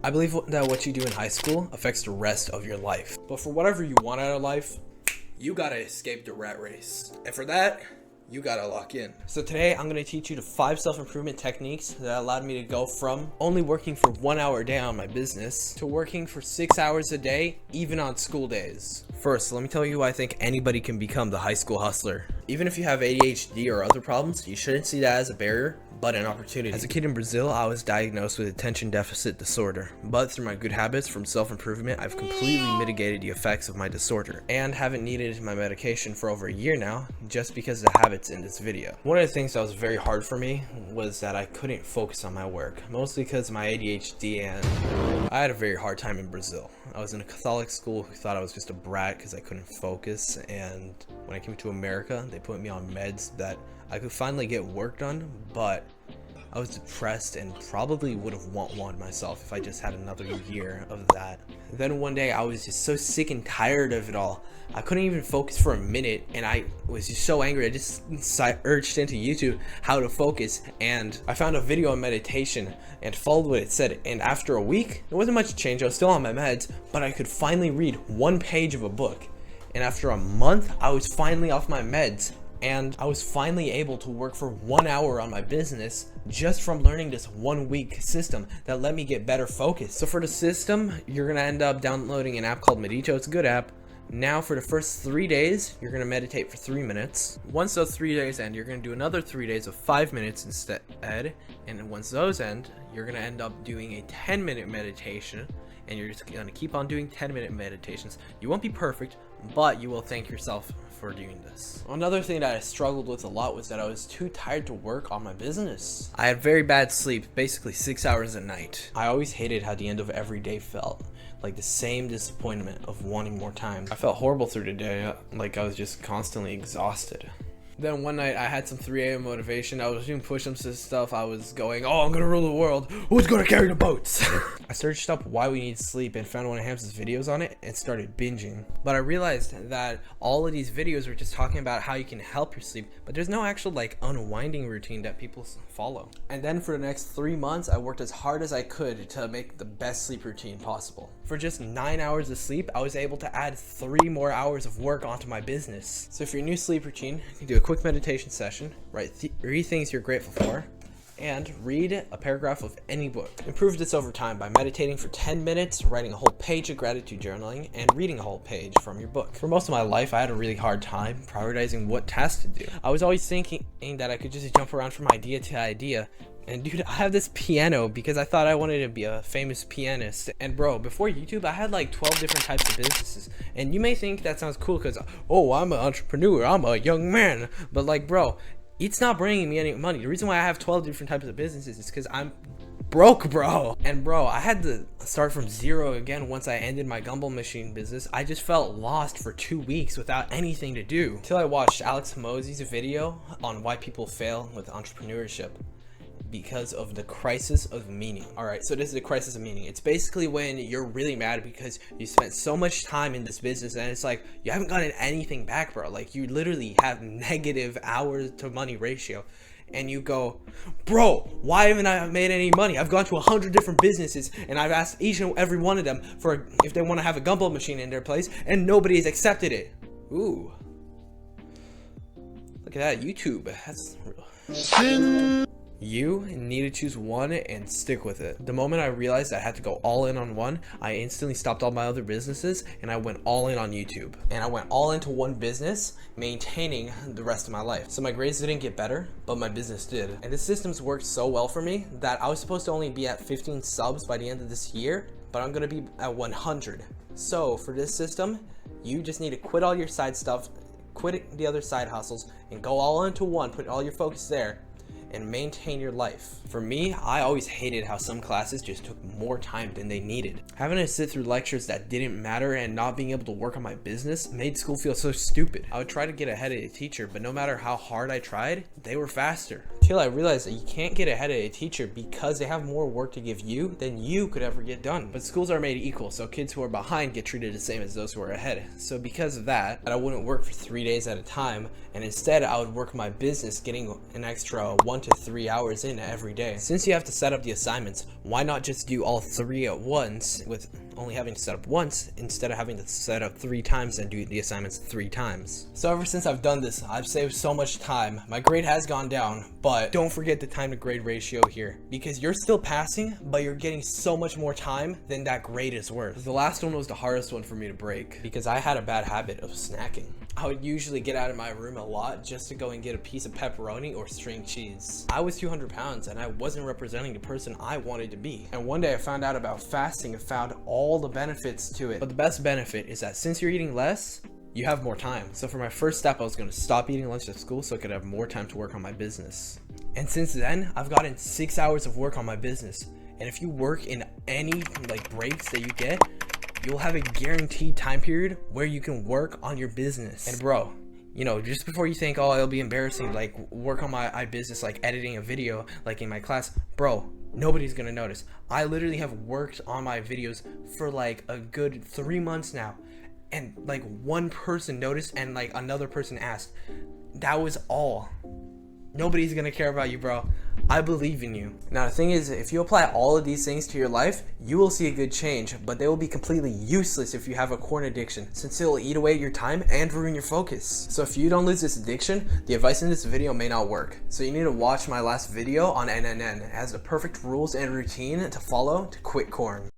I believe that what you do in high school affects the rest of your life. But for whatever you want out of life, you gotta escape the rat race. And for that, you gotta lock in. So today I'm gonna teach you the 5 self-improvement techniques that allowed me to go from only working for 1 hour a day on my business to working for 6 hours a day, even on school days. First, let me tell you why I think anybody can become the high school hustler. Even if you have ADHD or other problems, you shouldn't see that as a barrier, but an opportunity. As a kid in Brazil, I was diagnosed with attention deficit disorder, but through my good habits from self-improvement, I've completely mitigated the effects of my disorder and haven't needed my medication for over a year now, just because of the habits in this video. One of the things that was very hard for me was that I couldn't focus on my work, mostly because of my ADHD, and I had a very hard time in Brazil. I was in a Catholic school who thought I was just a brat because I couldn't focus, and when I came to America, they put me on meds that I could finally get work done, but I was depressed and probably would have wanted myself if I just had another year of that. Then one day I was just so sick and tired of it all. I couldn't even focus for a minute, and I was just so angry. I just urged into YouTube how to focus, and I found a video on meditation and followed what it said. And after a week, there wasn't much change. I was still on my meds, but I could finally read 1 page of a book. And after a month, I was finally off my meds. And I was finally able to work for 1 hour on my business just from learning this 1 week system that let me get better focus. So for the system, you're gonna end up downloading an app called Medito. It's a good app. Now for the first 3 days, you're gonna meditate for 3 minutes. Once those 3 days end, you're gonna do another 3 days of 5 minutes instead. And then once those end, you're gonna end up doing a 10-minute meditation. And you're just gonna keep on doing 10-minute meditations. You won't be perfect, but you will thank yourself for doing this. Another thing that I struggled with a lot was that I was too tired to work on my business. I had very bad sleep, basically 6 hours a night. I always hated how the end of every day felt. Like the same disappointment of wanting more time. I felt horrible through the day, like I was just constantly exhausted. Then one night I had some 3 a.m. motivation. I was doing push-ups and stuff. I was going, oh, I'm gonna rule the world. Who's gonna carry the boats? I searched up why we need sleep and found one of Hamza's videos on it and started binging. But I realized that all of these videos were just talking about how you can help your sleep, but there's no actual like unwinding routine that people follow. And then for the next 3 months, I worked as hard as I could to make the best sleep routine possible. For just 9 hours of sleep, I was able to add 3 more hours of work onto my business. So for your new sleep routine, you can do a quick meditation session, write 3 things you're grateful for, and read a paragraph of any book. Improve this over time by meditating for 10 minutes, writing a whole page of gratitude journaling, and reading a whole page from your book. For most of my life, I had a really hard time prioritizing what tasks to do. I was always thinking that I could just jump around from idea to idea. And dude, I have this piano because I thought I wanted to be a famous pianist. And bro, before YouTube, I had like 12 different types of businesses. And you may think that sounds cool because, oh, I'm an entrepreneur, I'm a young man. But like, bro, it's not bringing me any money. The reason why I have 12 different types of businesses is because I'm broke, bro. And bro, I had to start from zero again once I ended my gumball machine business. I just felt lost for 2 weeks without anything to do. Until I watched Alex Mosey's video on why people fail with entrepreneurship. Because of the crisis of meaning. Alright, so this is the crisis of meaning. It's basically when you're really mad because you spent so much time in this business and it's like you haven't gotten anything back, bro. Like you literally have negative hours to money ratio. And you go, bro, why haven't I made any money? I've gone to 100 different businesses and I've asked each and every one of them for if they want to have a gumball machine in their place, and nobody has accepted it. Ooh. Look at that, YouTube. That's real. You need to choose one and stick with it. The moment I realized I had to go all in on one, I instantly stopped all my other businesses and I went all in on YouTube. And I went all into one business, maintaining the rest of my life. So my grades didn't get better, but my business did. And this system's worked so well for me that I was supposed to only be at 15 subs by the end of this year, but I'm gonna be at 100. So for this system, you just need to quit all your side stuff, quit the other side hustles, and go all into one, put all your focus there, and maintain your life. For me, I always hated how some classes just took more time than they needed. Having to sit through lectures that didn't matter and not being able to work on my business made school feel so stupid. I would try to get ahead of the teacher, but no matter how hard I tried, they were faster. until I realized that you can't get ahead of a teacher because they have more work to give you than you could ever get done. But schools are made equal, so kids who are behind get treated the same as those who are ahead. So because of that, I wouldn't work for 3 days at a time, and instead I would work my business, getting an extra 1 to 3 hours in every day. Since you have to set up the assignments, why not just do all 3 at once, with only having to set up once instead of having to set up 3 times and do the assignments 3 times. So ever since I've done this, I've saved so much time. My grade has gone down, but don't forget the time to grade ratio here, because you're still passing, but you're getting so much more time than that grade is worth. The last one was the hardest one for me to break because I had a bad habit of snacking. I would usually get out of my room a lot just to go and get a piece of pepperoni or string cheese. I was 200 pounds and I wasn't representing the person I wanted to be. And one day I found out about fasting and found all the benefits to it. But the best benefit is that since you're eating less, you have more time. So for my first step, I was going to stop eating lunch at school so I could have more time to work on my business. And since then, I've gotten 6 hours of work on my business. And if you work in any breaks that you get, you'll have a guaranteed time period where you can work on your business. And bro, just before you think, oh, it'll be embarrassing, work on my business, editing a video, in my class, bro, nobody's gonna notice. I literally have worked on my videos for a good 3 months now. And one person noticed and another person asked. That was all. Nobody's gonna care about you, bro. I believe in you. Now the thing is, if you apply all of these things to your life, you will see a good change, but they will be completely useless if you have a corn addiction, since it will eat away at your time and ruin your focus. So if you don't lose this addiction, the advice in this video may not work. So you need to watch my last video on NNN. It has the perfect rules and routine to follow to quit corn.